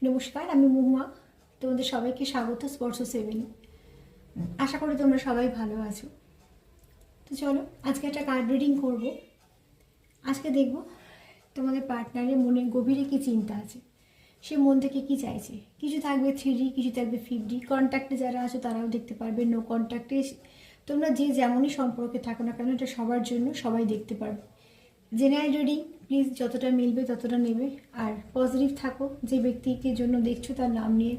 নমস্কার, আমি মহুয়া। তোমাদের সবাইকে স্বাগত স্পর্শ সেভেনে। আশা করি তোমরা সবাই ভালো আছো। তো চলো আজকে একটা কার্ড রিডিং করব। আজকে দেখব তোমাদের পার্টনারের মনে গভীরে কী চিন্তা আছে, সে মন থেকে কী চাইছে। কিছু থাকবে 3D, কিছু থাকবে 5D। কন্ট্যাক্টে যারা আছো তারাও দেখতে পারবে, নো কন্ট্যাক্টে তোমরা যে যেমনই সম্পর্কে থাকো না কেন, এটা সবার জন্য, সবাই দেখতে পারবে। জেনারেল রিডিং প্লিজ যতটা মিলবে ততটা নেবে, আর পজিটিভ থাকো। যে ব্যক্তিকে জন্য দেখছো তার নাম নিয়ে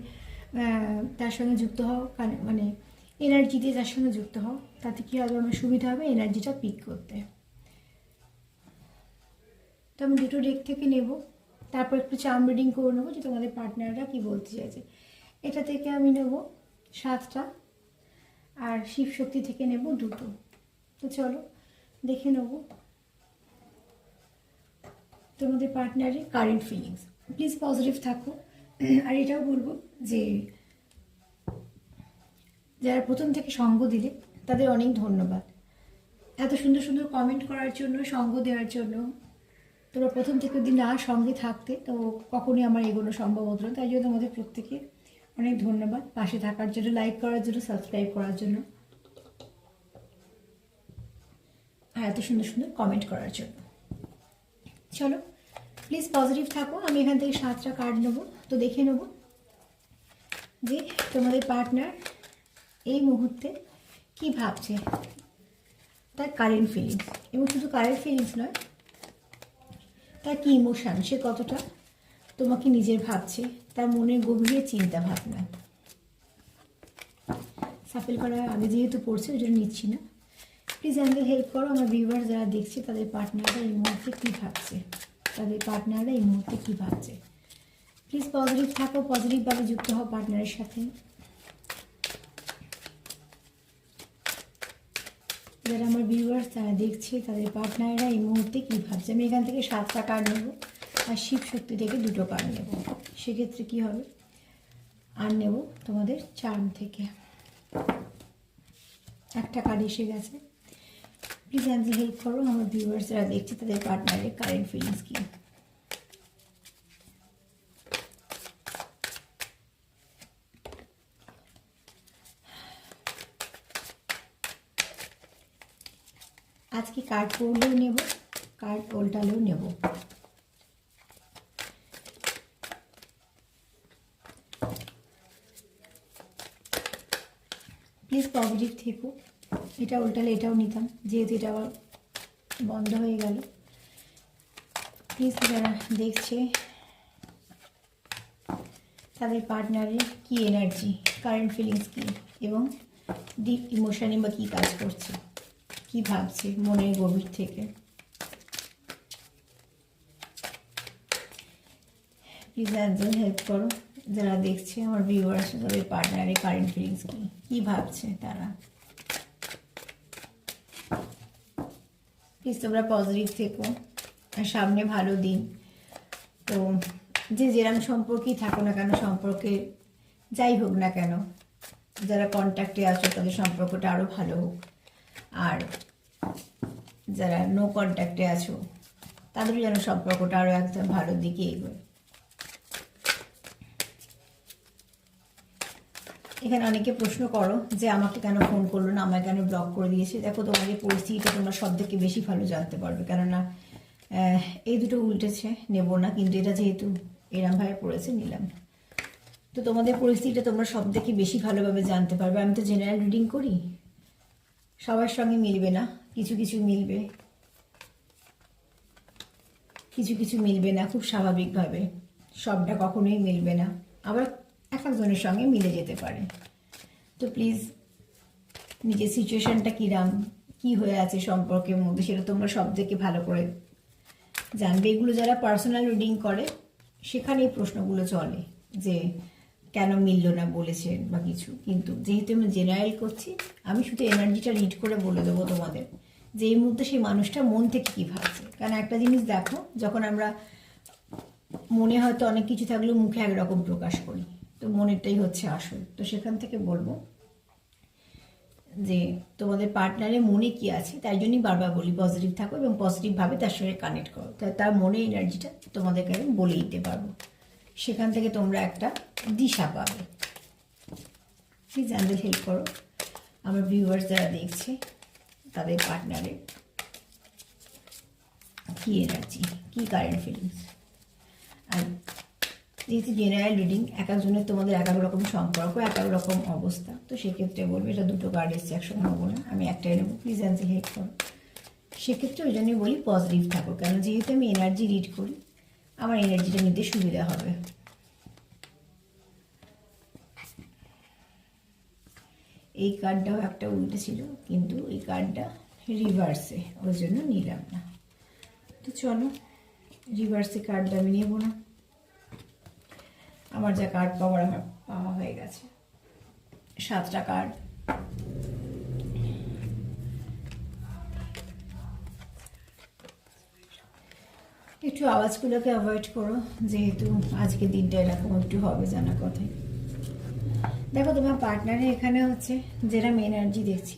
তার সঙ্গে যুক্ত হও, মানে এনার্জি দিয়ে তার সঙ্গে যুক্ত হও। তাতে কী হবে, আমার সুবিধা হবে এনার্জিটা পিক করতে। তো আমি দুটো ডেক থেকে নেব, তারপর একটু চার্ম রিডিং করে নেবো যে তোমাদের পার্টনাররা কী বলতে চাইছে। এটা থেকে আমি নেব 7টা, আর শিব শক্তি থেকে নেব 2টো। তো চলো দেখে নেবো তোমাদের পার্টনারের কারেন্ট ফিলিংস। প্লিজ পজিটিভ থাকো। আর এটাও বলবো যে যারা প্রথম থেকে সঙ্গ দিলে তাদের অনেক ধন্যবাদ। এত সুন্দর সুন্দর কমেন্ট করার জন্য, সঙ্গ দেওয়ার জন্য। তোমরা প্রথম থেকে যদি না সঙ্গে থাকতে তো কখনোই আমার এগোনো সম্ভব হতো না। তাই জন্য তোমাদের প্রত্যেকে অনেক ধন্যবাদ পাশে থাকার জন্য, লাইক করার জন্য, সাবস্ক্রাইব করার জন্য, আর এত সুন্দর সুন্দর কমেন্ট করার জন্য। চলো প্লিজ পজিটিভ থাকো। আমি এখান থেকে 7টা কার্ড নেবো। তো দেখে নেবো যে তোমাদের পার্টনার এই মুহূর্তে কি ভাবছে, তার কারেন্ট ফিলিংস। এবং শুধু কারেন্ট ফিলিংস নয়, তার কি ইমোশান, সে কতটা তোমাকে নিজের ভাবছে, তার মনের গভীরে চিন্তা ভাবনা। সাফেল করা আগে যেহেতু পড়ছে ওই জন্য নিচ্ছি না। প্লিজ আমাকে হেল্প করো, আমার ভিউয়ার যারা দেখছে তাদের পার্টনাররা এই মুহূর্তে কী ভাবছে, তাদের পার্টনাররা এই মুহূর্তে কী ভাবছে। প্লিজ পজিটিভ থাকো, পজিটিভভাবে যুক্ত হও পার্টনারের সাথে। যারা আমার ভিউয়ার্স তারা দেখছে তাদের পার্টনাররা এই মুহূর্তে কী ভাবছে। আমি এখান থেকে 7টা কার্ড নেব, আর শিব শক্তি থেকে 2টো কার্ড নেব। সেক্ষেত্রে কী হবে, আর নেব তোমাদের চার্ম থেকে একটা কার্ড এসে গেছে। প্লিজ আমাকে হেল্প করো, আমার ভিউয়ার্স যারা দেখছে তাদের পার্টনারের কারেন্ট ফিলিংস কী। আজকে কার্ড পড়লেও নেব, কার্ড উল্টালেও নেব। প্লিজ পজিটিভ থেকো। এটা উল্টালে এটাও নিতাম, যেহেতু এটা আবার বন্ধ হয়ে গেল। প্লিজ যারা দেখছে তাদের পার্টনারের কি এনার্জি, কারেন্ট ফিলিংস কী, এবং ডিপ ইমোশনে বা কী কাজ করছে, কী ভাবছে মনের গভীর থেকে। প্লিজ একজন হেল্প করো, যারা দেখছে আমার ভিউয়ার্স তাদের পার্টনারের কারেন্ট ফিলিংস কী, কী ভাবছে তারা। প্লিজ তোমরা পজিটিভ থেকো, আর সামনে ভালো দিন। তো যে যেরকম সম্পর্কেই থাকো না কেন, সম্পর্কে যাই হোক না কেন, যারা কন্ট্যাক্টে আছো তাদের সম্পর্কটা আরও ভালো হোক, আর যারা নো কন্ট্যাক্টে আছো তাদেরও যেন সম্পর্কটা আরও একদম ভালো দিকে এগোয়। এখানে অনেকে প্রশ্ন করো যে আমাকে কেন ফোন করলো না, আমাকে কেন ব্লক করে দিয়েছে। দেখো তোমাদের পরিস্থিতিটা তোমরা সব থেকে বেশি ভালো জানতে পারবে, কেননা এই দুটো উল্টেছে, নেব না, কিন্তু এটা যেহেতু এরমভাবে পড়েছে নিলাম। তো তোমাদের পরিস্থিতিটা তোমরা সব থেকে বেশি ভালোভাবে জানতে পারবে। আমি তো জেনারেল রিডিং করি, সবার সঙ্গে মিলবে না, কিছু কিছু মিলবে, কিছু কিছু মিলবে না, খুব স্বাভাবিকভাবে। সবটা কখনোই মিলবে না, আবার এক একজনের সঙ্গে মিলে যেতে পারে। তো প্লিজ নিজের সিচুয়েশানটা কীরাম, কী হয়ে আছে সম্পর্কের মধ্যে, সেটা তোমরা সব থেকে ভালো করে জানবে। এগুলো যারা পার্সোনাল রিডিং করে সেখানে এই প্রশ্নগুলো চলে যে কেন মিলল না বলেছে বা কিছু। কিন্তু যেহেতু আমি জেনারেল করছি, আমি শুধু এনার্জিটা রিড করে বলে দেবো তোমাদের যে এই মুহূর্তে সেই মানুষটা মন থেকে কী ভাবছে। কারণ একটা জিনিস দেখো, যখন আমরা মনে হয়তো অনেক কিছু থাকলেও মুখে একরকম প্রকাশ করি, তো মনেরটাই হচ্ছে আসল। তো সেখান থেকে বলবো যে তোমাদের পার্টনারের মনে কি আছে, তাই জন্যই বারবার বলি পজিটিভ থাকো এবং পজিটিভভাবে তার সঙ্গে কানেক্ট করো, তার মনে এনার্জিটা তোমাদেরকে আমি বলে দিতে পারবো। সেখান থেকে তোমরা একটা দিশা পাবে। প্লিজ অ্যাঞ্জেল হেল্প করো আমার ভিউয়ার্স যারা দেখছে, তাদের পার্টনারের কী এনার্জি, কী কারেন্ট ফিলিংস। আর যেহেতু জেনারেল রিডিং, এক একজনের তোমাদের এক এক রকম সম্পর্ক, এক এক রকম অবস্থা, তো সেক্ষেত্রে বলবো এটা দুটো কার্ড এসছে একসঙ্গে হবো না, আমি একটাই নেবো। প্লিজ অ্যাঞ্জেল হেল্প করো। সেক্ষেত্রে ওই জন্যই বলি পজিটিভ থাকো, কেন যেহেতু আমি এনার্জি রিড করি, আমার এনার্জিটা নিতে সুবিধা হবে। এই কার্ডটাও একটা উল্টে ছিল, কিন্তু এই কার্ডটা রিভার্সে, ওই জন্য নিলাম না। তো চলো, রিভার্সে কার্ডটা আমি নেব না, আমার যা কার্ড পাওয়ার আমার পাওয়া হয়ে গেছে। 7টা কার্ড। একটু আওয়াজগুলোকে অ্যাভয়েড করো, যেহেতু আজকে দিনটা এরকম একটু হবে জানা কথাই। দেখো তোমার পার্টনারে এখানে হচ্ছে যেটা এনার্জি দেখছি,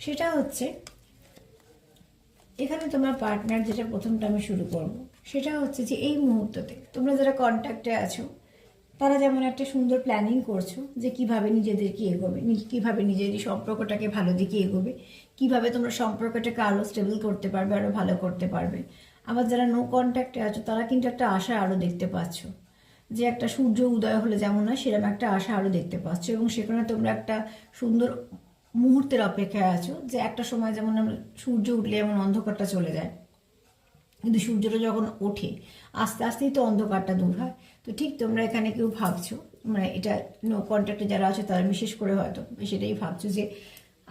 সেটা হচ্ছে এখানে তোমার পার্টনার, যেটা প্রথমটা আমি শুরু করব, সেটা হচ্ছে যে এই মুহূর্ততে তোমরা যারা কন্ট্যাক্টে আছো, তারা যেমন একটা সুন্দর প্ল্যানিং করছো যে কিভাবে নিজেদেরকে এগোবে, কিভাবে নিজেদের সম্পর্কটাকে ভালো দিকে এগোবে, কিভাবে তোমরা সম্পর্কটাকে আরও স্টেবল করতে পারবে, আরও ভালো করতে পারবে। আবার যারা নো কন্ট্যাক্টে আছো, তারা কিন্তু একটা আশা আরও দেখতে পাচ্ছ, যে একটা সূর্য উদয় হলে যেমন হয় সেরকম একটা আশা আরও দেখতে পাচ্ছ, এবং সেখানে তোমরা একটা সুন্দর মুহূর্তের অপেক্ষায় আছো, যে একটা সময় যেমন সূর্য উঠলে যেমন অন্ধকারটা চলে যায়, কিন্তু সূর্যটা যখন ওঠে আস্তে আস্তেই তো অন্ধকারটা দূর হয়। তো ঠিক তোমরা এখানে কেউ ভাবছো, মানে এটা নো কন্ট্যাক্টে যারা আছে তারা বিশেষ করে হয়তো সেটাই ভাবছো, যে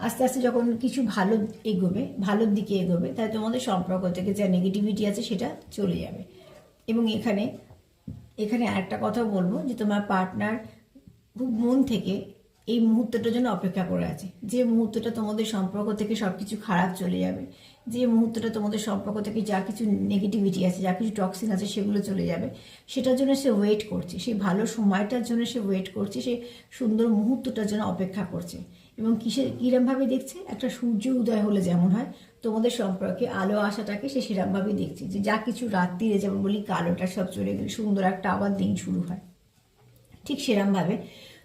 আস্তে আস্তে যখন কিছু ভালো এগোবে, ভালোর দিকে এগোবে, তাই তোমাদের সম্পর্ক থেকে যা নেগেটিভিটি আছে সেটা চলে যাবে। এবং এখানে আরেকটা কথা বলবো, যে তোমার পার্টনার খুব মন থেকে এই মুহূর্তটার জন্য অপেক্ষা করে আছে, যে মুহূর্তটা তোমাদের সম্পর্ক থেকে সব কিছু খারাপ চলে যাবে, যে মুহূর্তটা তোমাদের সম্পর্ক থেকে যা কিছু নেগেটিভিটি আছে, যা কিছু টক্সিন আছে সেগুলো চলে যাবে, সেটার জন্য সে ওয়েট করছে, সেই ভালো সময়টার জন্য সে ওয়েট করছে, সে সুন্দর মুহূর্তটার জন্য অপেক্ষা করছে। এবং কিরমভাবে দেখছে, একটা সূর্য উদয় হলে যেমন হয় তোমাদের সম্পর্কে আলো আসাটাকে সে সেরমভাবেই দেখছে, যে যা কিছু রাত্রিরে যেমন বলি কালোটা সব চলে গেলে সুন্দর একটা আবার দিন শুরু হয়, ঠিক সেরমভাবে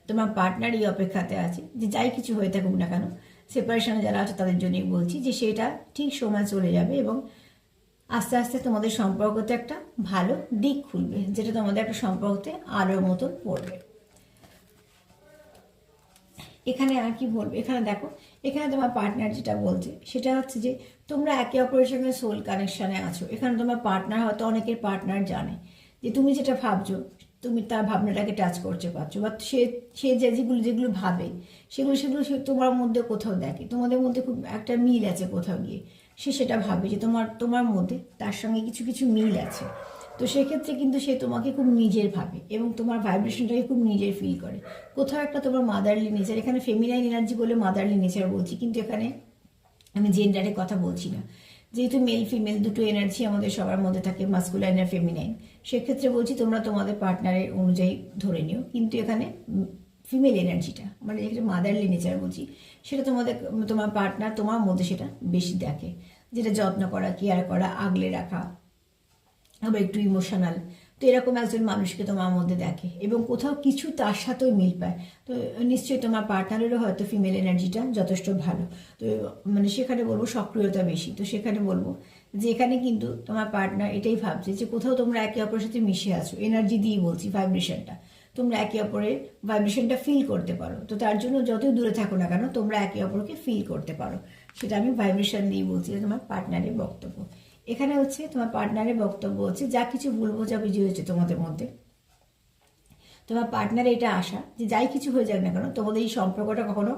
তোমার পার্টনার এই অপেক্ষাতে আছে, যে যাই কিছু হয়ে থাকুক না কেন, সেপারেশনে যারা আছে তাদের জন্যই বলছি, যে সেটা ঠিক সময় চলে যাবে এবং আস্তে আস্তে তোমাদের সম্পর্কতে একটা ভালো দিক খুলবে, যেটা তোমাদের একটা সম্পর্কতে আলোর মতন পড়বে। এখানে আর কি বলবো, এখানে দেখো, এখানে তোমার পার্টনার যেটা বলছে সেটা হচ্ছে যে তোমরা একে অপরের সঙ্গে সোল কানেকশনে আছো। এখানে তোমার পার্টনার, হয়তো অনেকের পার্টনার জানে যে তুমি যেটা ভাবছো, তুমি তার ভাবনাটাকে টাচ করতে পারছো, বা সে যেগুলো ভাবে সেগুলো সে তোমার মধ্যে কোথাও দেখে, তোমাদের মধ্যে খুব একটা মিল আছে কোথাও গিয়ে, সে সেটা ভাবে যে তোমার মধ্যে তার সঙ্গে কিছু কিছু মিল আছে। তো সেক্ষেত্রে কিন্তু সে তোমাকে খুব নিজের ভাবে এবং তোমার ভাইব্রেশনটাকে খুব নিজের ফিল করে। কোথাও একটা তোমার মাদারলি নেচার, এখানে ফেমিনাইন এনার্জি বলে মাদারলি নেচার বলছি, কিন্তু এখানে আমি জেন্ডারের কথা বলছি না, যেহেতু মেল ফিমেল দুটো এনার্জি আমাদের সবার মধ্যে থাকে, মাস্কুলাইন আর ফেমিনাইন, সেক্ষেত্রে বলছি তোমরা তোমাদের পার্টনারের অনুযায়ী ধরে নিও। কিন্তু এখানে ফিমেল এনার্জিটা, মানে যেটা মাদারলি নেচার বলছি, সেটা তোমার পার্টনার তোমার মধ্যে সেটা বেশি দেখে, যেটা যত্ন করা, কেয়ার করা, আগলে রাখা, আবার একটু ইমোশনাল। তো এরকম একজন মানুষকে তোমার মধ্যে দেখে এবং কোথাও কিছু তার সাথেও মিল পায়। তো নিশ্চয়ই তোমার পার্টনারেরও হয়তো ফিমেল এনার্জিটা যথেষ্ট ভালো, তো মানে সেখানে বলবো সক্রিয়তা বেশি। তো সেখানে বলবো যে এখানে কিন্তু তোমার পার্টনার এটাই ভাবছে যে কোথাও তোমরা একে অপরের সাথে মিশে আছো, এনার্জি দিয়ে বলছি, ভাইব্রেশনটা তোমরা একে অপরের ভাইব্রেশনটা ফিল করতে পারো। তো তার জন্য যতই দূরে থাকো না কেন তোমরা একে অপরকে ফিল করতে পারো, সেটা আমি ভাইব্রেশন দিয়ে বলছি, তোমার পার্টনারের বক্তব্য। এখানে হচ্ছে তোমার পার্টনারের বক্তব্য হচ্ছে যা কিছু ভুল বোঝাবুঝি হয়েছে তোমাদের মধ্যে, তোমার পার্টনারের এটা আশা যে যাই কিছু হয়ে যাক না কেন তোমাদের এই সম্পর্কটা কখনো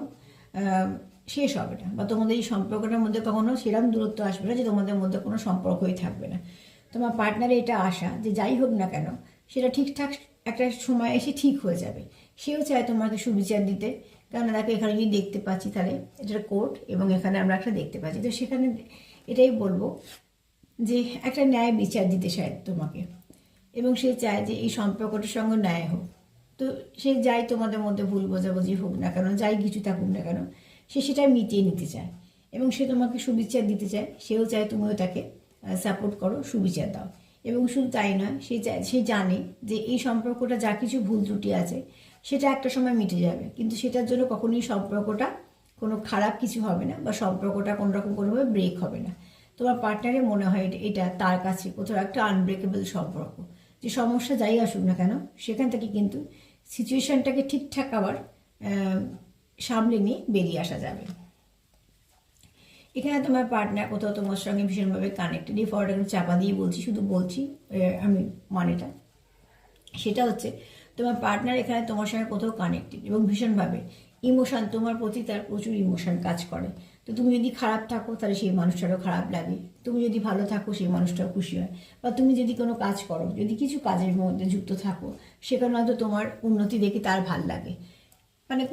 শেষ হবে না, বা তোমাদের এই সম্পর্কটার মধ্যে কখনো সেরকম দূরত্ব আসবে না যে তোমাদের মধ্যে কোনো সম্পর্কই থাকবে না। তোমার পার্টনারের এটা আশা যে যাই হোক না কেন সেটা ঠিকঠাক একটা সময় এসে ঠিক হয়ে যাবে। সেও চায় তোমাকে সুবিচার দিতে, কারণ দেখো এখানে যদি দেখতে পাচ্ছি তাহলে এটা কোর্ট এবং এখানে আমরা একটা দেখতে পাচ্ছি। তো সেখানে এটাই বলবো যে একটা ন্যায় বিচার দিতে চায় তোমাকে, এবং সে চায় যে এই সম্পর্কটার সঙ্গে ন্যায় হোক। তো সে যাই তোমাদের মধ্যে ভুল বোঝাবুঝি হোক না কেন, যাই কিছু থাকুক না কেন, সে সেটা মিটিয়ে নিতে চায় এবং সে তোমাকে সুবিচার দিতে চায়। সেও চায় তুমিও তাকে সাপোর্ট করো, সুবিচার দাও। এবং শুধু তাই নয়, সে জানে যে এই সম্পর্কটা যা কিছু ভুল ত্রুটি আছে সেটা একটা সময় মিটে যাবে, কিন্তু সেটার জন্য কখনোই সম্পর্কটা কোনো খারাপ কিছু হবে না বা সম্পর্কটা কোনো রকম কোনোভাবে ব্রেক হবে না। তোমার পার্টনারের মনে হয় এটা তার কাছে কোথাও একটা আনব্রেকেবল সম্পর্ক, যে সমস্যা যাই আসুক না কেন সেখান থেকে কিন্তু সিচুয়েশনটাকে ঠিকঠাক আবার সামলে নিয়ে বেরিয়ে আসা যাবে। এখানে তোমার পার্টনার কোথাও তোমার সঙ্গে ভীষণভাবে কানেক্টেড। এই ফটোটা চাপা দিয়ে বলছি, শুধু বলছি আমি মানেটা, সেটা হচ্ছে তোমার পার্টনার এখানে তোমার সঙ্গে কোথাও কানেক্টেড এবং ভীষণভাবে ইমোশন, তোমার প্রতি তার প্রচুর ইমোশন কাজ করে। তো তুমি যদি খারাপ থাকো তাহলে সেই মানুষটারও খারাপ লাগে, তুমি যদি ভালো থাকো সেই মানুষটাও খুশি হয়, বা তুমি যদি কোনো কাজ করো, যদি কিছু কাজের মধ্যে যুক্ত থাকো, সেখানে হয়তো তোমার উন্নতি দেখে তার ভাল লাগে। মানে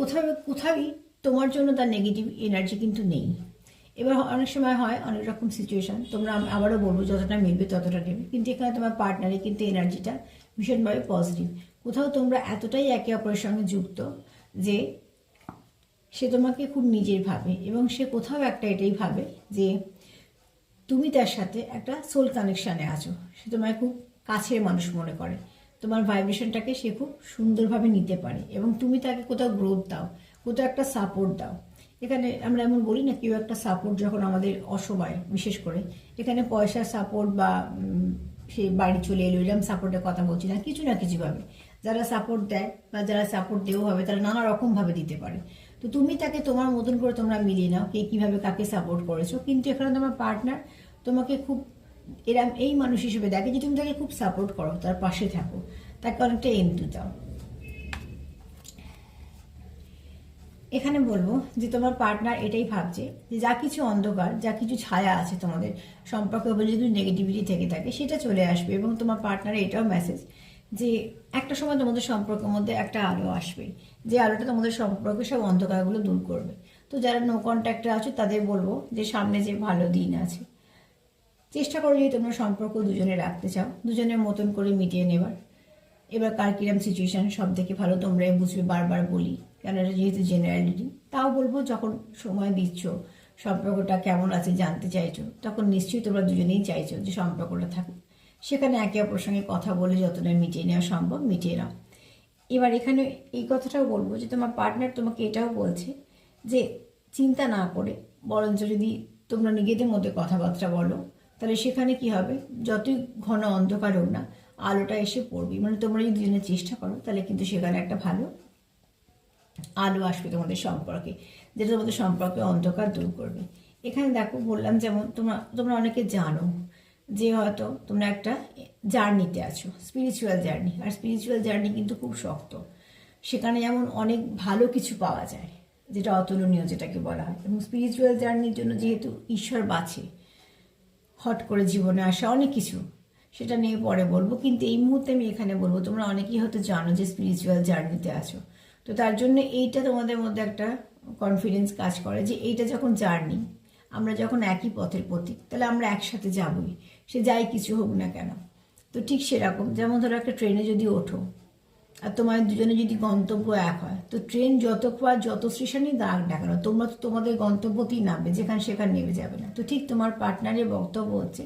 কোথাওই তোমার জন্য তার নেগেটিভ এনার্জি কিন্তু নেই। এবার অনেক সময় হয় অনেক রকম সিচুয়েশন, তোমরা আবারও বলবো যতটা মিলবে ততটা নেবে, কিন্তু এখানে তোমার পার্টনারে কিন্তু এনার্জিটা ভীষণভাবে পজিটিভ। কোথাও তোমরা এতটাই একে অপরের সঙ্গে যুক্ত যে সে তোমাকে খুব নিজের ভাবে, এবং সে কোথাও একটা এটাই ভাবে যে তুমি তার সাথে একটা সোল কানেকশানে আছো, সে তোমায় খুব কাছের মানুষ মনে করে, তোমার ভাইব্রেশনটাকে সে খুব সুন্দরভাবে নিতে পারে, এবং তুমি তাকে কোথাও গ্রোথ দাও, কোথাও একটা সাপোর্ট দাও। এখানে আমরা এমন বলি না, কেউ একটা সাপোর্ট যখন আমাদের অসময়, বিশেষ করে এখানে পয়সার সাপোর্ট বা সে বাড়ি চলে এলো এরকম সাপোর্টের কথা বলছি না, কিছু না কিছুভাবে যারা সাপোর্ট দেয় বা যারা সাপোর্ট দেও হবে তারা নানা রকমভাবে দিতে পারে। তো তুমি তাকে তোমার মতন করে তোমরা মিলিয়ে নাও কে কীভাবে কাকে সাপোর্ট করেছো, কিন্তু এখানে তোমার পার্টনার তোমাকে খুব এরম এই মানুষ হিসেবে দেখে যে তুমি তাকে খুব সাপোর্ট করো, তার পাশে থাকো, তাকে অনেকটা এন্টু দাও। এখানে বলবো যে তোমার পার্টনার এটাই ভাবছে যে যা কিছু অন্ধকার, যা কিছু ছায়া আছে তোমাদের সম্পর্কে, যদি নেগেটিভিটি থেকে থাকে সেটা চলে আসবে, এবং তোমার পার্টনারের এটাও মেসেজ যে একটা সময় তোমাদের সম্পর্কের মধ্যে একটা আলো আসবে, যে আলোটা তোমাদের সম্পর্কে সব অন্ধকারগুলো দূর করবে। তো যারা নো কন্ট্যাক্টে আছো তাদের বলবো যে সামনে যে ভালো দিন আছে, চেষ্টা করো যদি তোমরা সম্পর্ক দুজনে রাখতে চাও, দুজনের মতন করে মিটিয়ে নেবার। এবার কার কিরম সিচুয়েশান সব থেকে ভালো তোমরাই বুঝবে, বারবার বলি কেন এটা যেহেতু জেনারেলিটি। তাও বলবো যখন সময় দিচ্ছ, সম্পর্কটা কেমন আছে জানতে চাইছো, তখন নিশ্চয়ই তোমরা দুজনেই চাইছো যে সম্পর্কটা থাকুক, সেখানে একে অপরের সঙ্গে কথা বলে যতটা মিটিয়ে নেওয়া সম্ভব মিটিয়ে নাও। এবার এখানে এই কথাটাও বলবো যে তোমার পার্টনার তোমাকে এটাও বলছে যে চিন্তা না করে বরঞ্চ যদি তোমরা নিজেদের মধ্যে কথাবার্তা বলো, তাহলে সেখানে কি হবে, যতই ঘন অন্ধকার হোক না আলোটা এসে পড়বে। মানে তোমরা যদি দুজনে চেষ্টা করো তাহলে কিন্তু সেখানে একটা ভালো আলো আসবে তোমাদের সম্পর্কে, যেটা তোমাদের সম্পর্কে অন্ধকার দূর করবে। এখানে দেখো বললাম যেমন তোমরা অনেকে জানো যে হয়তো তোমরা একটা জার্নিতে আছো, স্পিরিচুয়াল জার্নি, আর স্পিরিচুয়াল জার্নি কিন্তু খুব শক্ত, সেখানে যেমন অনেক ভালো কিছু পাওয়া যায় যেটা অতুলনীয়, যেটাকে বলা হয়। এবং স্পিরিচুয়াল জার্নির জন্য যেহেতু ঈশ্বর বাছে হট করে জীবনে আসা অনেক কিছু, সেটা নিয়ে পরে বলবো, কিন্তু এই মুহূর্তে আমি এখানে বলবো তোমরা অনেকেই হয়তো জানো যে স্পিরিচুয়াল জার্নিতে আছো। তো তার জন্য এইটা তোমাদের মধ্যে একটা কনফিডেন্স কাজ করে যে এইটা যখন জার্নি, আমরা যখন একই পথের পথিক, তাহলে আমরা একসাথে যাবই, সে যাই কিছু হোক না কেন। তো ঠিক সেরকম যেমন ধরো একটা ট্রেনে যদি ওঠো আর তোমার দুজনে যদি গন্তব্য এক হয়, তো ট্রেন যত স্টেশনই দাঁড়াক না কেন তোমরা তো তোমাদের গন্তব্যতেই নামবে, যেখানে সেখানে নেমে যাবে না। তো ঠিক তোমার পার্টনারের বক্তব্য হচ্ছে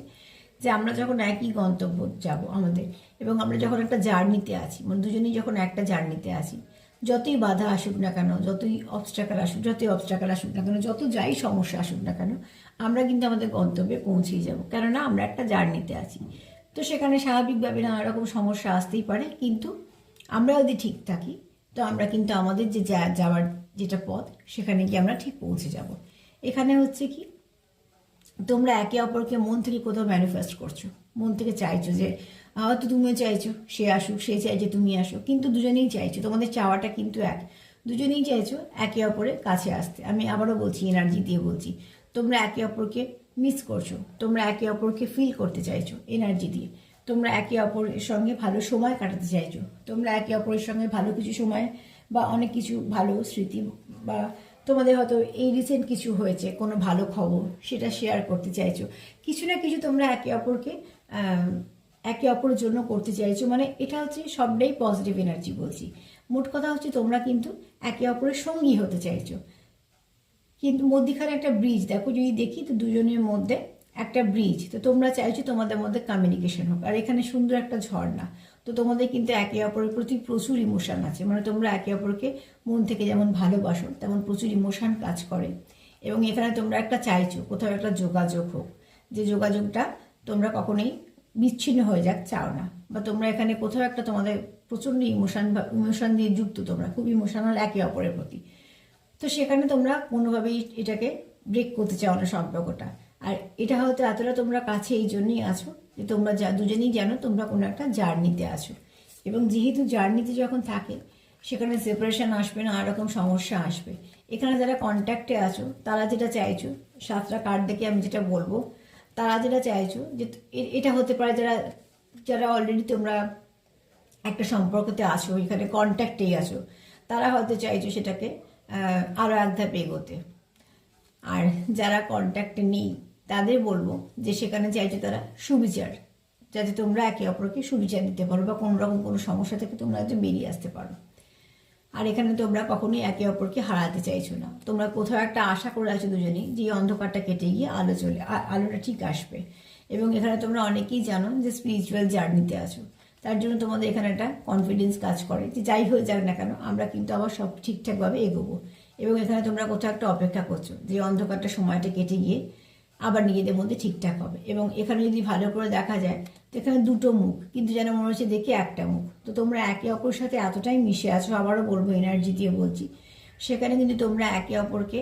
যে আমরা যখন একই গন্তব্য যাব আমাদের, এবং আমরা যখন একটা জার্নিতে আছি, মানে দুজনেই যখন একটা জার্নিতে আছি, যতই বাধা আসুক না কেন, যতই অবস্ট্রাকল আসুক না কেন, যত যাই সমস্যা আসুক না কেন, আমরা কিন্তু আমাদের গন্তব্যে পৌঁছেই যাব, কেননা আমরা একটা জার্নিতে আছি। তো সেখানে স্বাভাবিকভাবে নানা রকম সমস্যা আসতেই পারে, কিন্তু আমরা যদি ঠিক থাকি তো আমরা কিন্তু আমাদের যে যাওয়ার যেটা পথ, সেখানে গিয়ে আমরা ঠিক পৌঁছে যাব। এখানে হচ্ছে কি, তোমরা একে অপরকে মন থেকে কোথাও ম্যানিফেস্ট করছো, মন থেকে চাইছো যে হয়তো তুমিও চাইছো সে আসুক, সে চাইছে তুমি আসো, কিন্তু দুজনেই চাইছো, তোমাদের চাওয়াটা কিন্তু এক, দুজনেই চাইছো একে অপরের কাছে আসতে। আমি আবারও বলছি, এনার্জি দিয়ে বলছি, তোমরা একে অপরকে মিস করছো, তোমরা একে অপরকে ফিল করতে চাইছো এনার্জি দিয়ে, তোমরা একে অপরের সঙ্গে ভালো সময় কাটাতে চাইছো, তোমরা একে অপরের সঙ্গে ভালো কিছু সময় বা অনেক কিছু ভালো স্মৃতি, বা তোমাদের হয়তো এই রিসেন্ট কিছু হয়েছে কোনো ভালো খবর, সেটা শেয়ার করতে চাইছো, কিছু না কিছু তোমরা একে অপরের জন্য করতে চাইছো। মানে এটা হচ্ছে সবটাই পজিটিভ এনার্জি বলছি। মোট কথা হচ্ছে তোমরা কিন্তু একে অপরের সঙ্গী হতে চাইছো, কিন্তু মধ্যিখানে একটা ব্রিজ দেখো, যদি দেখি তো দুজনের মধ্যে একটা ব্রিজ। তো তোমরা চাইছো তোমাদের মধ্যে কমিউনিকেশন হোক, আর এখানে সুন্দর একটা ঝর্ণা। তো তোমাদের কিন্তু একে অপরের প্রতি প্রচুর ইমোশন আছে, মানে তোমরা একে অপরকে মন থেকে যেমন ভালোবাসো তেমন প্রচুর ইমোশন কাজ করে। এবং এখানে তোমরা একটা চাইছো কোথাও একটা যোগাযোগ হোক, যে যোগাযোগটা তোমরা কখনোই বিচ্ছিন্ন হয়ে যাক চাও না, বা তোমরা এখানে কোথাও একটা তোমাদের প্রচণ্ড ইমোশন দিয়ে যুক্ত, তোমরা খুব ইমোশনাল একে অপরের প্রতি। তো সেখানে তোমরা কোনোভাবেই এটাকে ব্রেক করতে চাও না সম্পর্কটা। আর এটা হয়তো এতটা তোমরা কাছে এই জন্যই আছো যে তোমরা দুজনেই জানো তোমরা কোনো একটা জার্নিতে আছো, এবং যেহেতু জার্নিতে যখন থাকে সেখানে সেপারেশন আসবে না, আর রকম সমস্যা আসবে। এখানে যারা কন্ট্যাক্টে আছো তারা যেটা চাইছো, 7টা কার্ড দেখে আমি যেটা বলবো, তারা যেটা চাইছো যে এটা হতে পারে যারা যারা অলরেডি তোমরা একটা সম্পর্কতে আছো, এখানে কন্ট্যাক্টেই আছো, তারা হয়তো চাইছো সেটাকে আরও এক ধাপ এগোতে। আর যারা কন্ট্যাক্টে নেই তাদের বলবো যে সেখানে চাইছো তারা সুবিচার, যাতে তোমরা একে অপরকে সুবিচার দিতে পারো বা কোনো রকম কোনো সমস্যা থেকে তোমরা যাতে বেরিয়ে আসতে পারো। আর এখানে তোমরা কখনোই একে অপরকে হারাতে চাইছো না, তোমরা কোথাও একটা আশা করে আছো দুজনেই যে অন্ধকারটা কেটে গিয়ে আলোটা ঠিক আসবে। এবং এখানে তোমরা অনেকেই জানো যে স্পিরিচুয়াল জার্নিতে আছো, তার জন্য তোমাদের এখানে একটা কনফিডেন্স কাজ করে যে যাই হয়ে যাক না কেন আমরা কিন্তু আবার সব ঠিকঠাকভাবে এগোবো। এবং এখানে তোমরা কোথাও একটা অপেক্ষা করছো যে অন্ধকারটা সময়টা কেটে গিয়ে আবার নিজেদের মধ্যে ঠিকঠাক হবে। এবং এখানে যদি ভালো করে দেখা যায় তো এখানে দুটো মুখ, কিন্তু যেন মনে হচ্ছে দেখে একটা মুখ। তো তোমরা একে অপরের সাথে এতটাই মিশে আছো, আবারও বলবো এনার্জি দিয়ে বলছি, সেখানে কিন্তু তোমরা একে অপরকে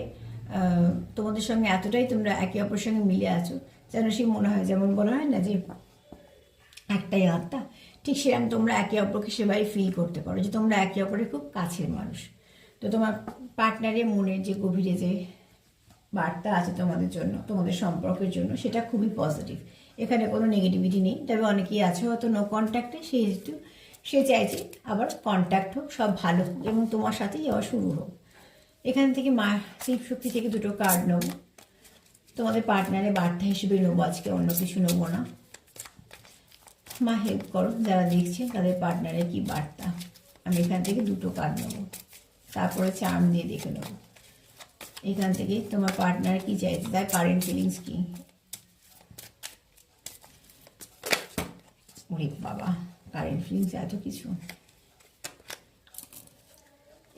তোমাদের সঙ্গে এতটাই তোমরা একে অপরের সঙ্গে মিলে আছো যেন সে মনে হয়, যেমন বলা হয় না যে একটাই আত্মা, ঠিক সেরকম তোমরা একে অপরকে সেভাবে ফিল করতে পারো যে তোমরা একে অপরের খুব কাছের মানুষ। তো তোমার পার্টনারের মনের যে গভীরে যে বার্তা আছে তোমাদের জন্য, তোমাদের সম্পর্কের জন্য, সেটা খুবই পজিটিভ। এখানে কোনো নেগেটিভিটি নেই। তবে অনেকেই আছে হয়তো নো কন্ট্যাক্টে, সে চাইছে আবার কন্ট্যাক্ট হোক, সব ভালো হোক এবং তোমার সাথেই আবার শুরু হোক। এখান থেকে মা শিব শক্তি থেকে দুটো কার্ড নেবো, তোমাদের পার্টনারের বার্তা হিসেবে নেবো আজকে, অন্য কিছু নেবো না। মা হেল্প করো, যারা দেখছে তাদের পার্টনারের কি বার্তা। আমি এখান থেকে দুটো কার্ড নেবো, তারপরে চার্ম দিয়ে দেখে নেবো এখান থেকে তোমার পার্টনার কি চাইছে, তার কারেন্ট ফিলিংস কি। ওরে বাবা, কারেন্ট ফিলিংস এত কিছু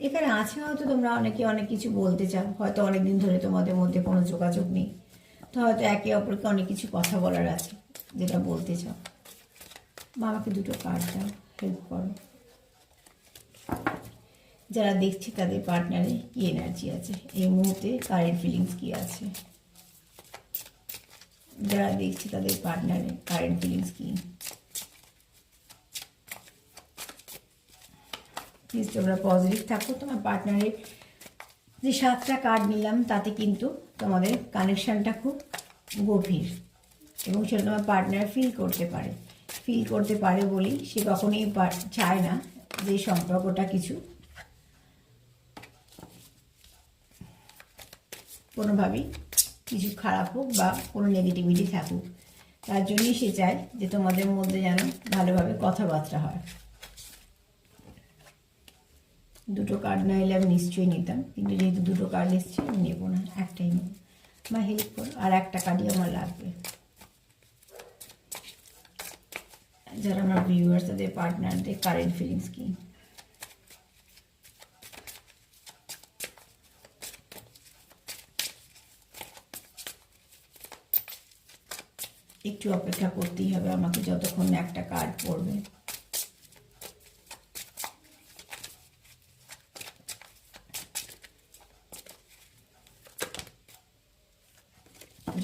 এখানে আছে। হয়তো তোমরা অনেকে অনেক কিছু বলতে চাও, হয়তো অনেকদিন ধরে তোমাদের মধ্যে কোনো যোগাযোগ নেই, তো হয়তো একে অপরকে অনেক কিছু কথা বলার আছে যেটা বলতে চাও। মা আমাকে দুটো কার্ড দাও, হেল্প করো। যারা দেখছে তাদের পার্টনারে কি এনার্জি আছে এই মুহূর্তে, কারেন্ট ফিলিংস কি আছে। যারা দেখছে তাদের পার্টনারে কারেন্ট ফিলিংস কি। প্লিজ তোমরা পজিটিভ থাকো। তোমার পার্টনারের যে 7টা কার্ড নিলাম তাতে কিন্তু তোমাদের কানেকশানটা খুব গভীর, এবং সেটা তোমার পার্টনার ফিল করতে পারে বলেই সে কখনোই চায় না যে সম্পর্কটা কিছু কোনোভাবেই কিছু খারাপ হোক বা কোনো নেগেটিভিটি থাকুক। তার জন্যই সে চায় যে তোমাদের মধ্যে যেন ভালোভাবে কথাবার্তা হয়। দুটো কার্ড না এলে আমি নিশ্চয়ই নিতাম, কিন্তু যেহেতু দুটো কার্ড এসছে আমি নেবো না, একটাই নেব। বা হেল্প করো, আর একটা কার্ডই আমার লাগবে। যারা আমার ভিউয়ার্স তাদের পার্টনারদের কারেন্ট ফিলিংস কি। একটু অপেক্ষা করতেই হবে আমাকে যতক্ষণ না একটা কার্ড পড়বে।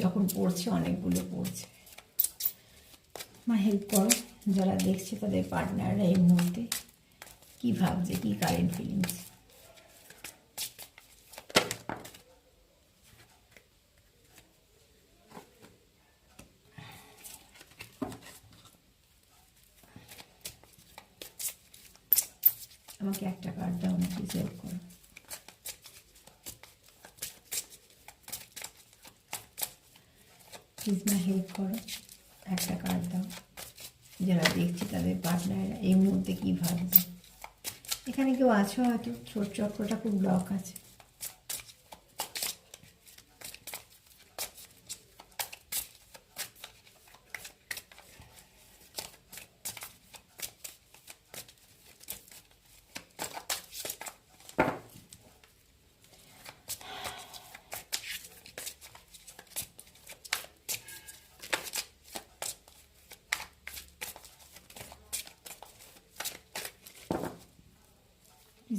যখন পড়ছে অনেকগুলো পড়ছে। মা হেল্প করো, যারা দেখছে তাদের পার্টনাররা এই মুহূর্তে কী ভাবছে, কী কারেন্ট ফিলিংস। আমাকে একটা কার্ড দাও না প্লিজ, হেল্প করো। প্লিজ মা হেল্প করো, একটা কার্ড দাও। যারা দেখছে তাদের পার্টনাররা এই মুহূর্তে কী ভাবছে। এখানে কেউ আছো হয়তো, ছোট চক্রটা খুব ব্লক আছে।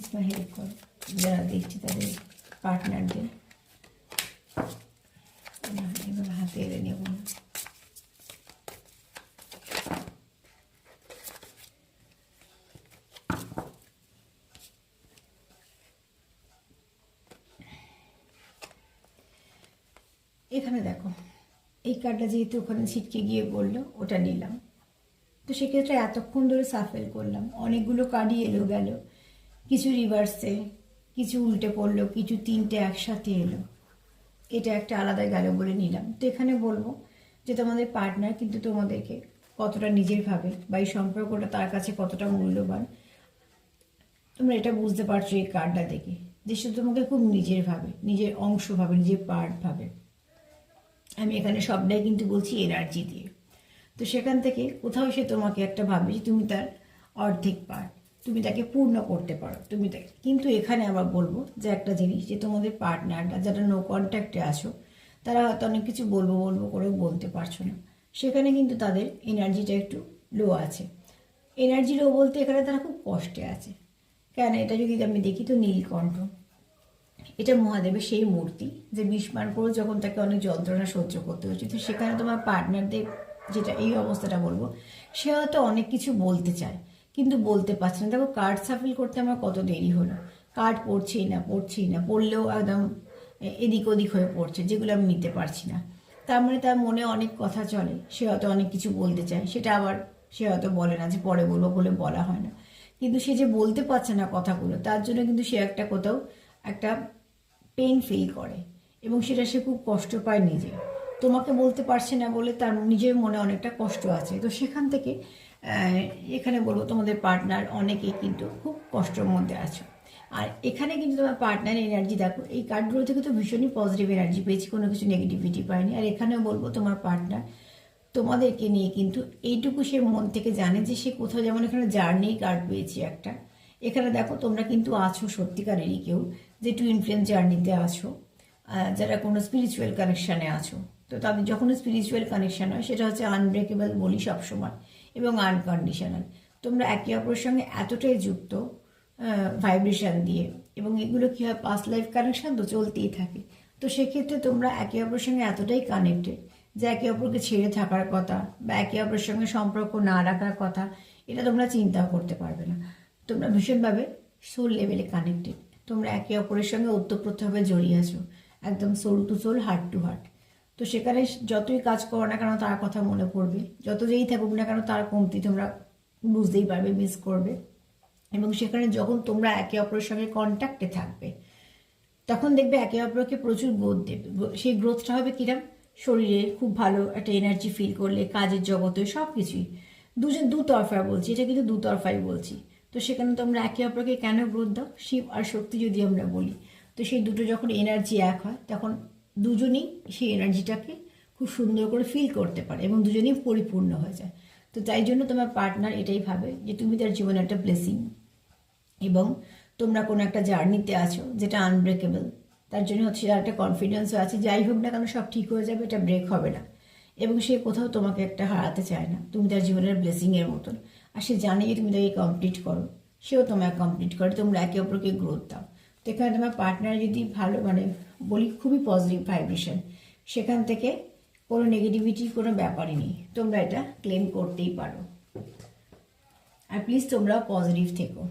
তোমার হেল্প করো, যারা দেখছি তাদের পার্টনারদের। এবার হাতে এড়ে নেব না। এখানে দেখো, এই কার্ডটা যেহেতু ওখানে ছিটকে গিয়ে বললো, ওটা নিলাম। তো সেক্ষেত্রে এতক্ষণ ধরে সাফেল করলাম, অনেকগুলো কার্ডই এলো গেল, কিছু রিভার্সে, কিছু উল্টে পড়লো, কিছু তিনটে একসাথে এলো। এটা একটা আলাদা গেল বলে নিলাম। তো এখানে বলবো যে তোমাদের পার্টনার কিন্তু তোমাদেরকে কতটা নিজের ভাবে, বা এই সম্পর্কটা তার কাছে কতটা মূল্যবান, তোমরা এটা বুঝতে পারছো এই কার্ডটা দেখে, যে সে তোমাকে খুব নিজের ভাবে, নিজের অংশ ভাবে, নিজের পার্ট ভাবে। আমি এখানে সবটাই কিন্তু বলছি এনার্জি দিয়ে। তো সেখান থেকে কোথাও সে তোমাকে একটা ভাবে যে তুমি তার অর্ধেক পার্ট, তুমি তাকে পূর্ণ করতে পারো, তুমি তাকে। কিন্তু এখানে আবার বলবো যে একটা জিনিস, যে তোমাদের পার্টনাররা যারা নো কন্ট্যাক্টে আছো, তারা হয়তো অনেক কিছু বলবো বলবো করেও বলতে পারছো না। সেখানে কিন্তু তাদের এনার্জিটা একটু লো আছে। এনার্জি লো বলতে এখানে তারা খুব কষ্টে আছে। কেন, এটা যদি আমি দেখি তো নীলকণ্ঠ, এটা মহাদেবের সেই মূর্তি যে বিস্মান করে যখন তাকে অনেক যন্ত্রণা সহ্য করতে হচ্ছে। তো সেখানে তোমার পার্টনারদের যেটা এই অবস্থাটা বলবো, সে হয়তো অনেক কিছু বলতে চায় কিন্তু বলতে পারছে না। দেখো কার্ড সাফল করতে আমার কত দেরি হলো, কার্ড পড়ছেই না, পড়লেও একদম এদিক ওদিক হয়ে পড়ছে, যেগুলো আমি নিতে পারছি না। তার মানে তার মনে অনেক কথা চলে, সে হয়তো অনেক কিছু বলতে চায়, সেটা আবার সে হয়তো বলে না, যে পরে বলবো বলে বলা হয় না। কিন্তু সে যে বলতে পারছে না কথাগুলো, তার জন্য কিন্তু সে একটা কোথাও একটা পেইন ফিল করে, এবং সেটা সে খুব কষ্ট পায় নিজে। তোমাকে বলতে পারছে না বলে তার নিজের মনে অনেকটা কষ্ট আছে। তো সেখান থেকে এখানে বলবো তোমাদের পার্টনার অনেকেই কিন্তু খুব কষ্টের মধ্যে আছো। আর এখানে কিন্তু তোমার পার্টনারের এনার্জি দেখো, এই কার্ডগুলো থেকে তো ভীষণই পজিটিভ এনার্জি পেয়েছি, কোনো কিছু নেগেটিভিটি পাইনি। আর এখানেও বলবো তোমার পার্টনার তোমাদেরকে নিয়ে কিন্তু এইটুকু সে মন থেকে জানে যে সে কোথাও, যেমন এখানে জার্নি কার্ড পেয়েছি একটা, এখানে দেখো তোমরা কিন্তু আছো সত্যিকারেরই কেউ যে টুইন ফ্লেম জার্নিতে আছো, যারা কোনো স্পিরিচুয়াল কানেকশানে আছো। তো তাদের যখন স্পিরিচুয়াল কানেকশান হয়, সেটা হচ্ছে আনব্রেকেবল বলি সবসময়, এবং আনকন্ডিশনাল। তোমরা একে অপরের সঙ্গে এতটাই যুক্ত ভাইব্রেশন দিয়ে, এবং এগুলো কী হয়, পাস্ট লাইফ কানেকশান তো চলতেই থাকে। তো সেক্ষেত্রে তোমরা একে অপরের সঙ্গে এতটাই কানেক্টেড যে একে অপরকে ছেড়ে থাকার কথা, বা একে অপরের সঙ্গে সম্পর্ক না রাখার কথা, এটা তোমরা চিন্তাও করতে পারবে না। তোমরা ভীষণভাবে সোল লেভেলে কানেক্টেড, তোমরা একে অপরের সঙ্গে ওতপ্রোতভাবে জড়িয়ে আছো, একদম soul to soul, heart to heart. তো সেখানে যতই কাজ করো না কেন তার কথা মনে পড়বে, যত যেই থাকুক না কেন তার কমতি তোমরা বুঝতেই পারবে, মিস করবে। এবং সেখানে যখন তোমরা একে অপরের সঙ্গে কন্ট্যাক্টে থাকবে, তখন দেখবে একে অপরকে প্রচুর গ্রোথ দেবে। সেই গ্রোথটা হবে কিরম, শরীরে খুব ভালো একটা এনার্জি ফিল করলে, কাজের জগতে, সব কিছুই দুতরফা বলছি, এটা কিন্তু দুতরফাই বলছি। তো সেখানে তোমরা একে অপরকে কেন গ্রোথ দাও, শিব আর শক্তি যদি আমরা বলি, তো সেই দুটো যখন এনার্জি এক হয়, তখন দুজনেই সেই এনার্জিটাকে খুব সুন্দর করে ফিল করতে পারে, এবং দুজনেই পরিপূর্ণ হয়ে যায়। তো তাই জন্য তোমার পার্টনার এটাই ভাবে যে তুমি তার জীবনে একটা ব্লেসিং, এবং তোমরা কোনো একটা জার্নিতে আছো যেটা আনব্রেকেবল। তার জন্য হচ্ছে একটা কনফিডেন্সও আছে, যাই হোক না কেন সব ঠিক হয়ে যাবে, এটা ব্রেক হবে না। এবং সে কোথাও তোমাকে একটা হারাতে চায় না, তুমি তার জীবনের ব্লেসিংয়ের মতন। আর সে জানে যে তুমি তাকে কমপ্লিট করো, সেও তোমায় কমপ্লিট করে, তোমরা একে অপরকে গ্রোথ দাও। তো এখানে তোমার পার্টনার যদি ভালো, মানে বলি খুবই পজিটিভ ভাইব্রেশন, সেখান থেকে কোনো নেগেটিভিটির কোনো ব্যাপারই নেই, তোমরা এটা ক্লেম করতেই পারো। আর প্লিজ তোমরাও পজিটিভ থেকো।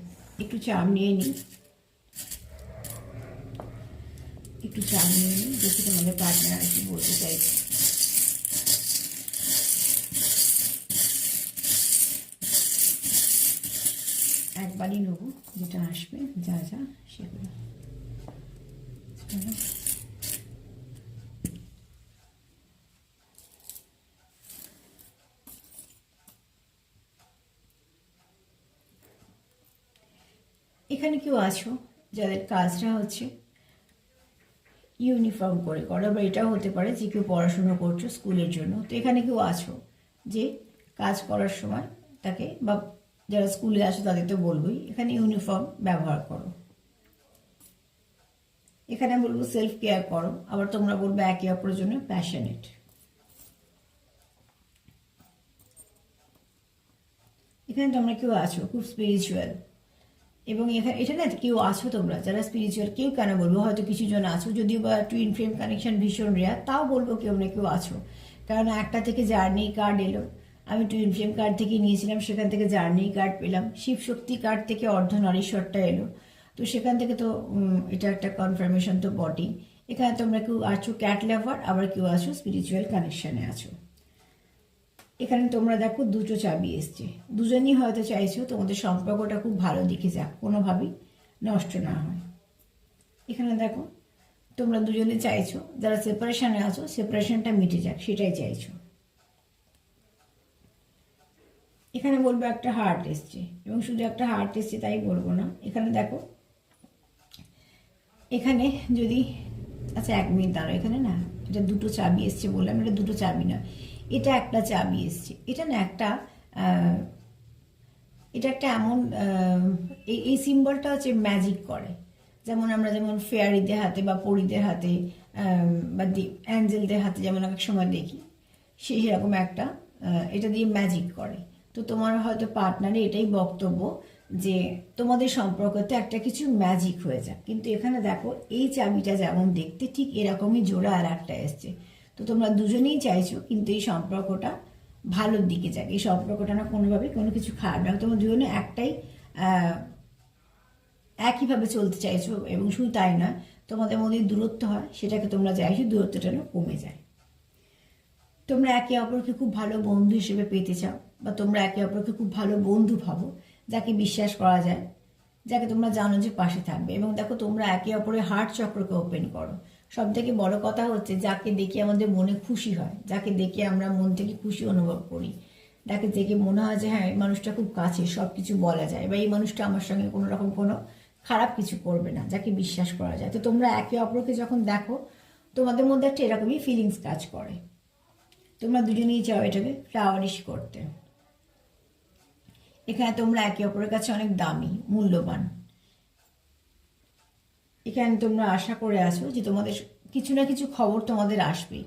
একটু চাপ নিয়ে নিই, দেখি তোমাদের পার্টনার আর কি বলতে চাইছে। একবারই নেবো, যেটা আসবে যা যা সেগুলো। এখানে কেউ আছো যাদের কাজটা হচ্ছে ইউনিফর্ম করে করো, বা এটাও হতে পারে যে কেউ পড়াশুনো করছো স্কুলের জন্য। তো এখানে কেউ আছো যে কাজ করার সময় তাকে, বা যারা স্কুলে আছো তাদের তো বলবোই, এখানে ইউনিফর্ম ব্যবহার করো। এখানে বলবো সেলফ কেয়ার করো, আবার তোমরা বলবো একে অপরের জন্য প্যাশনেট। এখানে তোমরা কেউ আছো খুব স্পিরিচুয়াল, এবং এখানে এটা না কেউ আছো তোমরা যারা স্পিরিচুয়াল, কেউ কেন বলবো, হয়তো কিছু জন আছো, যদিও বা টুইন ফ্লেম কানেকশন ভীষণ রেয়ার, তাও বলবো কেউ না কেউ আছো। কারণ একটা থেকে জার্নি কার্ড এলো, আমি টুইন ফ্লেম কার্ড থেকে নিয়েছিলাম, সেখান থেকে জার্নি কার্ড পেলাম, শিব শক্তি কার্ড থেকে অর্ধনারীশ্বরটা এলো, তো সেখান থেকে তো এটা একটা কনফার্মেশন তো বটেই। এখানে তোমরা কেউ আছো ক্যাট লাভার, আবার কেউ আছো স্পিরিচুয়াল কানেকশনে আছো। এখানে তোমরা দেখো দুটো চাবি এসছে, দুজনই হয়তো চাইছো তোমাদের সম্পর্কটা খুব ভালো দিকে যাক, কোনোভাবেই নষ্ট না হয়। এখানে দেখো তোমরা দুজনে চাইছো, যারা সেপারেশনে আছো সেপারেশনটা মিটে যাক, সেটাই চাইছো। এখানে বলবো একটা হার্ট এসছে, এবং শুধু একটা হার্ট এসছে তাই বলবো না। এখানে দেখো, এখানে যদি আচ্ছা 1 মিনিট দাঁড়ো, এখানে না এটা দুটো চাবি এসছে বললাম, এটা দুটো চাবি না, এটা একটা চাবি এসছে। এটা না একটা এটা একটা এমন এই সিম্বলটা হচ্ছে ম্যাজিক করে, যেমন আমরা যেমন ফেয়ারিদের হাতে বা পরীদের হাতে বা অ্যাঞ্জেলদের হাতে যেমন এক সময় দেখি, সেই সেরকম একটা এটা দিয়ে ম্যাজিক করে। তো তোমার হয়তো পার্টনারে এটাই বক্তব্য যে তোমাদের সম্পর্কতে একটা কিছু ম্যাজিক হয়ে যায়। কিন্তু এখানে দেখো এই চাবিটা যেমন দেখতে ঠিক এরকমই জোড়া আর একটা এসছে। তো তোমরা দুজনেই চাইছো কিন্তু এই সম্পর্কটা ভালোর দিকে যাক, এই সম্পর্কটা না কোনোভাবে কোনো কিছু খারাপ না, তোমরা দুজনে একটাই একইভাবে চলতে চাইছো। এবং শুধু তাই না, তোমাদের মধ্যে দূরত্ব হয় সেটাকে তোমরা চাইছো দূরত্বটা যেন কমে যায়। তোমরা একে অপরকে খুব ভালো বন্ধু হিসেবে পেতে চাও, বা তোমরা একে অপরকে খুব ভালো বন্ধু ভাবো, যাকে বিশ্বাস করা যায়, যাকে তোমরা জানো যে পাশে থাকবে। এবং দেখো তোমরা একে অপরের হার্ট চক্রকে ওপেন করো। সব থেকে বড় কথা হচ্ছে যাকে দেখে আমাদের মনে খুশি হয়, যাকে দেখে আমরা মন থেকে খুশি অনুভব করি, যাকে দেখে মনে হয় যে হ্যাঁ এই মানুষটা খুব কাছে, সব কিছু বলা যায়, বা এই মানুষটা আমার সঙ্গে কোনো রকম কোনো খারাপ কিছু করবে না, যাকে বিশ্বাস করা যায়। তো তোমরা একে অপরকে যখন দেখো তোমাদের মধ্যে একটা এরকমই ফিলিংস কাজ করে। তোমরা দুজনেই চাও এটাকে ফ্লাওয়ারিশ করতে। এখানে তোমরা একে অপরের কাছে অনেক দামি, মূল্যবান। এখানে তোমরা আশা করে আছো যে তোমাদের কিছু না কিছু খবর তোমাদের আসবেই,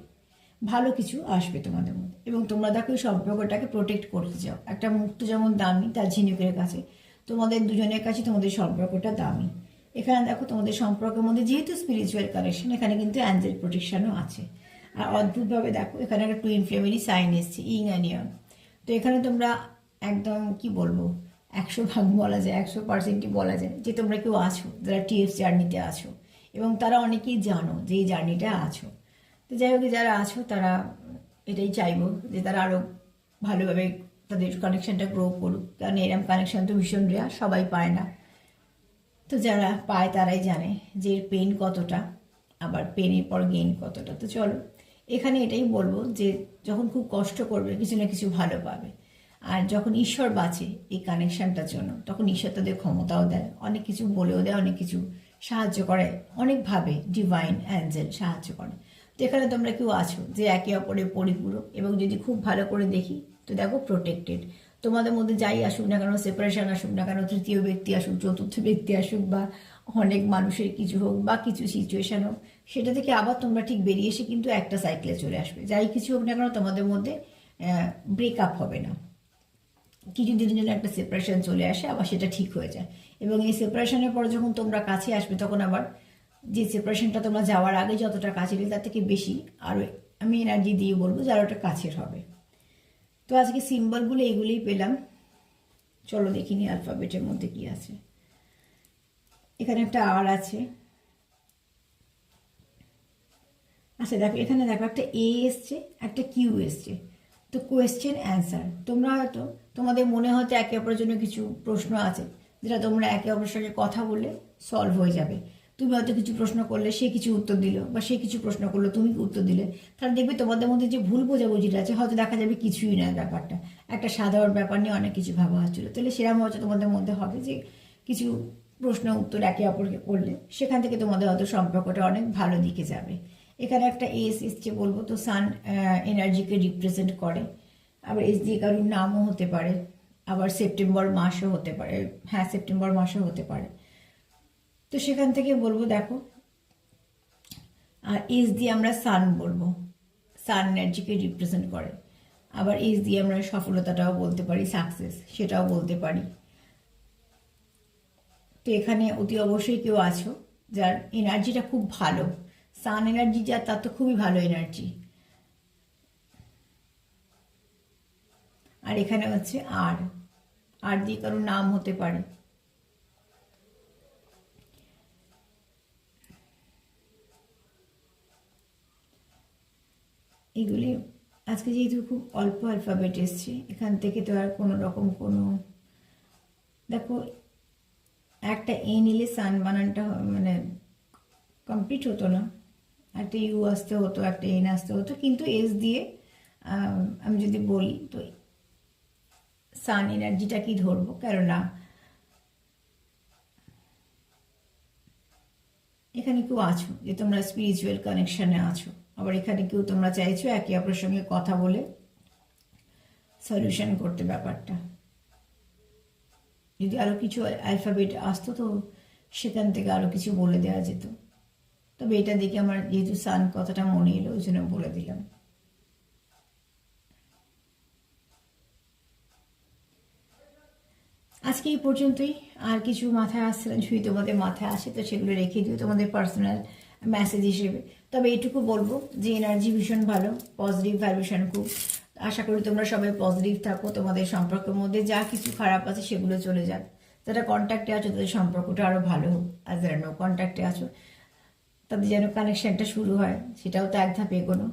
ভালো কিছু আসবে তোমাদের মধ্যে। এবং তোমরা দেখো এই সম্পর্কটাকে প্রোটেক্ট করতে চাও। একটা মুক্ত যেমন দামি তার ঝিনুকের কাছে, তোমাদের দুজনের কাছে তোমাদের সম্পর্কটা দামি। এখানে দেখো তোমাদের সম্পর্কের মধ্যে যেহেতু স্পিরিচুয়াল কানেকশন, এখানে কিন্তু অ্যাঞ্জেল প্রোটেকশনও আছে। আর অদ্ভুতভাবে দেখো এখানে একটা টুইন ফ্লেমেরই সাইন এসছে, ইং অ্যান্ড ইয়াং। তো এখানে তোমরা একদম কি বলবো 100 ভাগ বলা যায়, 100%ই বলা যায় যে তোমরা কেউ আছো যারা টিএফ জার্নিতে আছো, এবং তারা অনেকেই জানো যে এই জার্নিটা আছো। তো যাই হোক, যারা আছো তারা এটাই চাইবো যে তারা আরও ভালোভাবে তাদের কানেকশনটা গ্রো করুক, কারণ এরম কানেকশন তো ভীষণ রেয়ার, সবাই পায় না। তো যারা পায় তারাই জানে যে পেন কতটা, আবার পেনের পর গেইন কতটা। তো চলো, এখানে এটাই বলবো যে যখন খুব কষ্ট করবে কিছু না কিছু ভালো পাবে। আর যখন ঈশ্বর বাঁচে এই কানেকশনটার জন্য, তখন ঈশ্বর তাদের ক্ষমতাও দেয়, অনেক কিছু বলেও দেয়, অনেক কিছু সাহায্য করে, অনেকভাবে ডিভাইন অ্যাঞ্জেল সাহায্য করে। তো এখানে তোমরা কেউ আছো যে একে অপরের পরিপূরক, এবং যদি খুব ভালো করে দেখি তো দেখো প্রোটেক্টেড। তোমাদের মধ্যে যাই আসুক না কেন, সেপারেশন আসুক না কেন, তৃতীয় ব্যক্তি আসুক, চতুর্থ ব্যক্তি আসুক, বা অনেক মানুষের কিছু হোক, বা কিছু সিচুয়েশন হোক, সেটা থেকে আবার তোমরা ঠিক বেরিয়ে এসে কিন্তু একটা সাইকেলে চলে আসবে। যাই কিছু হোক না কেন তোমাদের মধ্যে ব্রেকআপ হবে না, কিছুদিনের জন্য একটা সেপারেশন চলে আসে, আবার সেটা ঠিক হয়ে যায়। এবং এই সেপারেশনের পর যখন তোমরা কাছে আসবে, তখন আবার যে সেপারেশনটা তোমরা যাওয়ার আগে যতটা কাছে ছিল তার থেকে বেশি আরও আমি এনার্জি দিয়ে বলবো যে আরও ওটা কাছের হবে। তো আজকে সিম্বলগুলো এগুলোই পেলাম। চলো দেখিনি অ্যালফাবেটের মধ্যে কি আছে। এখানে একটা আর আছে, আচ্ছা দেখো এখানে দেখো একটা এ এসছে, একটা কিউ এসছে। তো কোয়েশ্চেন অ্যান্সার, তোমরা হয়তো তোমাদের মনে হয়তো একে অপরের জন্য কিছু প্রশ্ন আছে যেটা তোমরা একে অপরের সঙ্গে কথা বললে সলভ হয়ে যাবে। তুমি হয়তো কিছু প্রশ্ন করলে সে কিছু উত্তর দিল, বা সে কিছু প্রশ্ন করলো তুমি উত্তর দিলে, তাহলে দেখবে তোমাদের মধ্যে যে ভুল বোঝাবুঝিটা আছে হয়তো দেখা যাবে কিছুই না, ব্যাপারটা একটা সাধারণ ব্যাপার নিয়ে অনেক কিছু ভাবা হচ্ছিলো। তাহলে সেরকম হয়তো তোমাদের মধ্যে হবে যে কিছু প্রশ্ন উত্তর একে অপরকে করলে সেখান থেকে তোমাদের হয়তো সম্পর্কটা অনেক ভালো দিকে যাবে। এখানে একটা এস এসছে বলবো, তো সান এনার্জিকে রিপ্রেজেন্ট করে। আবার এস দিয়ে কারোর নামও হতে পারে, আবার সেপ্টেম্বর মাসও হতে পারে, হ্যাঁ সেপ্টেম্বর মাসও হতে পারে। তো সেখান থেকে বলবো দেখো, আর এস দিয়ে আমরা সান বলবো, সান এনার্জিকে রিপ্রেজেন্ট করে। আবার এস দিয়ে আমরা সফলতাটাও বলতে পারি, সাকসেস সেটাও বলতে পারি। তো এখানে অতি অবশ্যই কেউ আছো যার এনার্জিটা খুব ভালো, সান এনার্জি যার তার তো খুবই ভালো এনার্জি। আর এখানে হচ্ছে আর দিয়ে কারোর নাম হতে পারে। এগুলি আজকে যেহেতু খুব অল্প অ্যালফাবেট এসছে, এখান থেকে তো আর কোনো রকম কোনো, দেখো একটা এ নিলে সান বানানটা মানে কমপ্লিট হতো না, একটা ইউ আসতে হতো, একটা এন আসতে হতো, কিন্তু এস দিয়ে আমি যদি বলি তো সান এনার্জিটা কি ধরবো, কেননা এখানে কেউ আছো যে তোমরা স্পিরিচুয়াল কানেকশনে আছো, আবার এখানে কেউ তোমরা চাইছো একে অপরের সঙ্গে কথা বলে সলিউশন করতে ব্যাপারটা। যদি আরও কিছু অ্যালফাবেট আসতো তো সেখান থেকে আরও কিছু বলে দেওয়া যেত, তবে এটা দেখে আমার যেহেতু সান কথাটা মনে এলো ওই জন্য বলে দিলাম। আজকে এই পর্যন্তই। আর কিছু মাথায় আসছে না, যদি তোমাদের মাথায় আসে তো সেগুলো রেখে দিও তোমাদের পার্সোনাল মেসেজ হিসেবে। তবে এইটুকু বলবো যে এনার্জি ভীষণ ভালো, পজিটিভ ভাইব্রেশন খুব। আশা করি তোমরা সবাই পজিটিভ থাকো, তোমাদের সম্পর্কের মধ্যে যা কিছু খারাপ আছে সেগুলো চলে যাক, যারা কন্ট্যাক্টে আছো তাদের সম্পর্কটা আরও ভালো হোক, আর যারা নো কন্ট্যাক্টে আছো তাদের যেন কানেকশানটা শুরু হয়, সেটাও তো এক ধাপ এগোনো।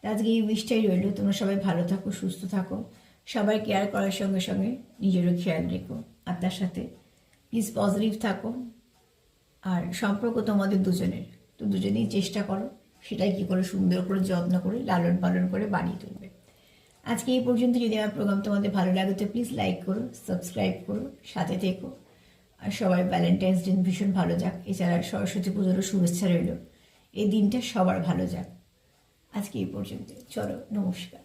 আজকে এই উইশটাই রইল, তোমরা সবাই ভালো থাকো, সুস্থ থাকো, সবাই কেয়ার করার সঙ্গে সঙ্গে নিজেরও খেয়াল রেখো, আর তার সাথে প্লিজ পজিটিভ থাকো। আর সম্পর্ক তোমাদের দুজনের, তো দুজনেই চেষ্টা করো সেটাই কী করে সুন্দর করে যত্ন করে লালন পালন করে বানিয়ে তুলবে। আজকে এই পর্যন্ত। যদি আমার প্রোগ্রাম তোমাদের ভালো লাগে তো প্লিজ লাইক করো, সাবস্ক্রাইব করো, সাথে থেকো। আর সবাই ভ্যালেন্টাইন্স ডে ভীষণ ভালো যাক, এছাড়া সরস্বতী পুজোরও শুভেচ্ছা রইল, এই দিনটা সবার ভালো যাক। আজকে এই পর্যন্ত, চলো নমস্কার।